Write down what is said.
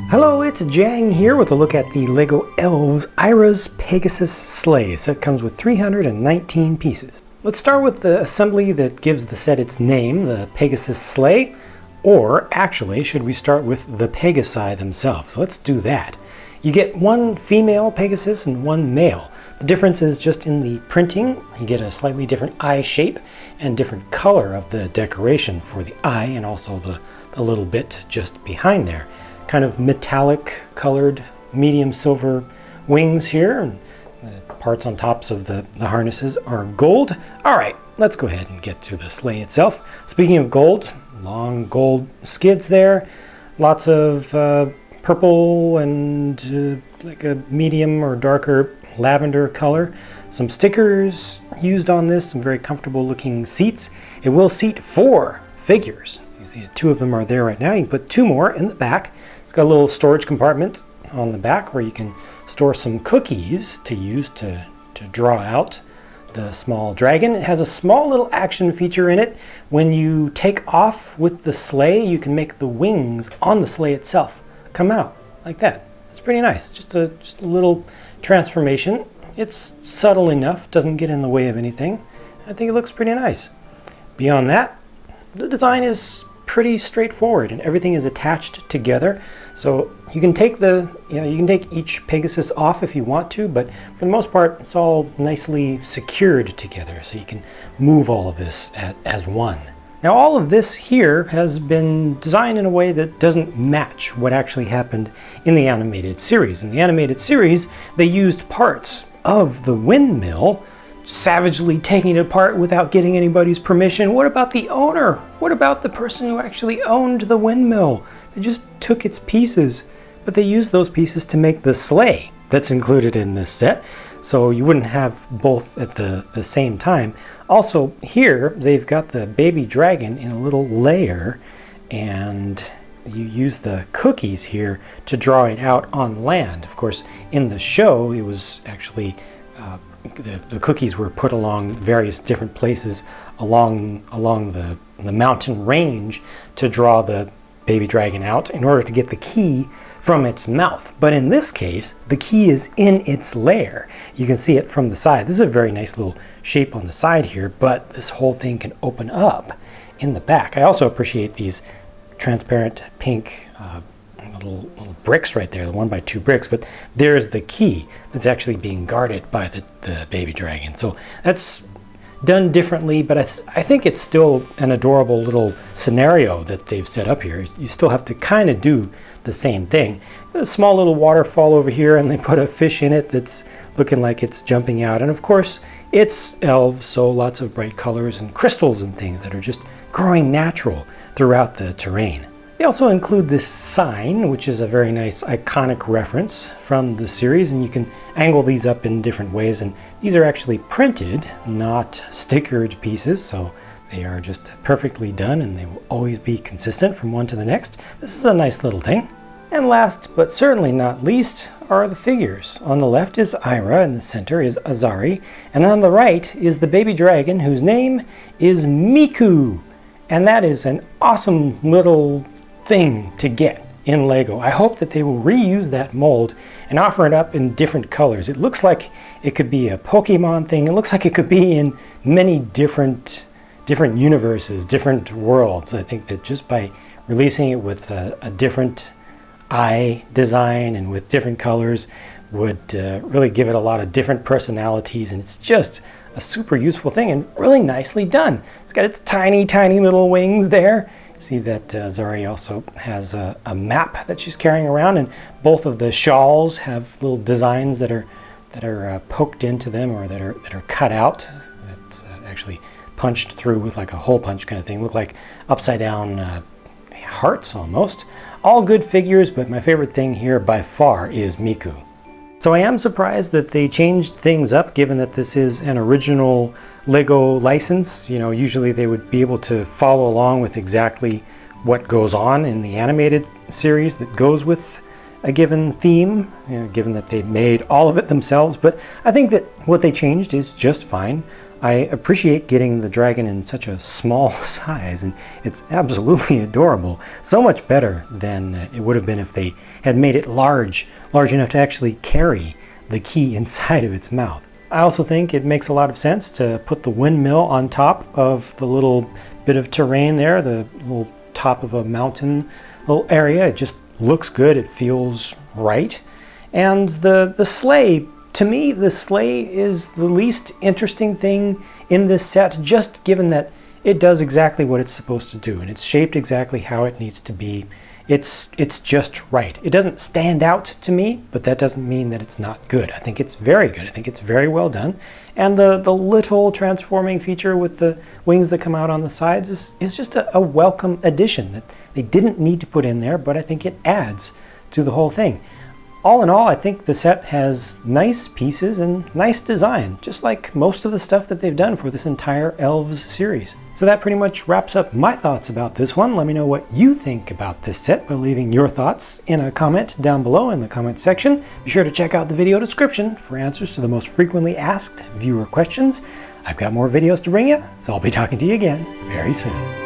Hello, it's JANG here with a look at the LEGO Elves Aira's Pegasus Sleigh. Set comes with 319 pieces. Let's start with the assembly that gives the set its name, the Pegasus Sleigh. Or actually, should we start with the Pegasi themselves? Let's do that. You get one female Pegasus and one male. The difference is just in the printing. You get a slightly different eye shape and different color of the decoration for the eye and also the little bit just behind there. Kind of metallic colored medium silver wings here, and the parts on tops of the harnesses are gold. All right, let's go ahead and get to the sleigh itself. Speaking of gold, long gold skids there, lots of purple and like a medium or darker lavender color. Some stickers used on this, some very comfortable looking seats. It will seat 4 figures. You see 2 of them are there right now. You can put 2 more in the back. It's got a little storage compartment on the back where you can store some cookies to use to draw out the small dragon. It has a small little action feature in it. When you take off with the sleigh, you can make the wings on the sleigh itself come out like that. It's pretty nice. Just a little transformation. It's subtle enough, doesn't get in the way of anything. I think it looks pretty nice. Beyond that, the design is pretty straightforward and everything is attached together. So you can take you can take each Pegasus off if you want to, but for the most part it's all nicely secured together so you can move all of this as one. Now all of this here has been designed in a way that doesn't match what actually happened in the animated series. In the animated series, they used parts of the windmill, savagely taking it apart without getting anybody's permission. What about the owner? What about the person who actually owned the windmill? They just took its pieces, but they used those pieces to make the sleigh that's included in this set. So you wouldn't have both at the same time. Also here, they've got the baby dragon in a little layer, and you use the cookies here to draw it out on land. Of course, in the show, it was actually the cookies were put along various different places along the mountain range to draw the baby dragon out in order to get the key from its mouth. But in this case, the key is in its lair. You can see it from the side. This is a very nice little shape on the side here, but this whole thing can open up in the back. I also appreciate these transparent pink little bricks right there, the 1x2 bricks, but there's the key that's actually being guarded by the baby dragon. So that's done differently, but I think it's still an adorable little scenario that they've set up here. You still have to kind of do the same thing. A small little waterfall over here, and they put a fish in it that's looking like it's jumping out. And of course, it's elves, so lots of bright colors and crystals and things that are just growing natural throughout the terrain. They also include this sign, which is a very nice iconic reference from the series, and you can angle these up in different ways, and these are actually printed, not stickered pieces, so they are just perfectly done and they will always be consistent from one to the next. This is a nice little thing. And last but certainly not least are the figures. On the left is Aira, in the center is Azari, and on the right is the baby dragon whose name is Miku. And that is an awesome little thing to get in LEGO. I hope that they will reuse that mold and offer it up in different colors. It looks like it could be a Pokemon thing. It looks like it could be in many different universes, different worlds. I think that just by releasing it with a different eye design and with different colors would really give it a lot of different personalities, and it's just a super useful thing and really nicely done. It's got its tiny little wings there. See that Zari also has a map that she's carrying around, and both of the shawls have little designs that are poked into them, or that are cut out. That's actually punched through with like a hole punch kind of thing. Look like upside down hearts almost. All good figures, but my favorite thing here by far is Miku. So I am surprised that they changed things up, given that this is an original LEGO license. You know, usually they would be able to follow along with exactly what goes on in the animated series that goes with a given theme, you know, given that they made all of it themselves. But I think that what they changed is just fine. I appreciate getting the dragon in such a small size, and it's absolutely adorable. So much better than it would have been if they had made it large enough to actually carry the key inside of its mouth. I also think it makes a lot of sense to put the windmill on top of the little bit of terrain there, the little top of a mountain little area. It just looks good, it feels right. And the sleigh, to me, the sleigh is the least interesting thing in this set, just given that it does exactly what it's supposed to do, and it's shaped exactly how it needs to be. It's just right. It doesn't stand out to me, but that doesn't mean that it's not good. I think it's very good. I think it's very well done. And the little transforming feature with the wings that come out on the sides is just a welcome addition that they didn't need to put in there, but I think it adds to the whole thing. All in all, I think the set has nice pieces and nice design, just like most of the stuff that they've done for this entire Elves series. So that pretty much wraps up my thoughts about this one. Let me know what you think about this set by leaving your thoughts in a comment down below in the comment section. Be sure to check out the video description for answers to the most frequently asked viewer questions. I've got more videos to bring you, so I'll be talking to you again very soon.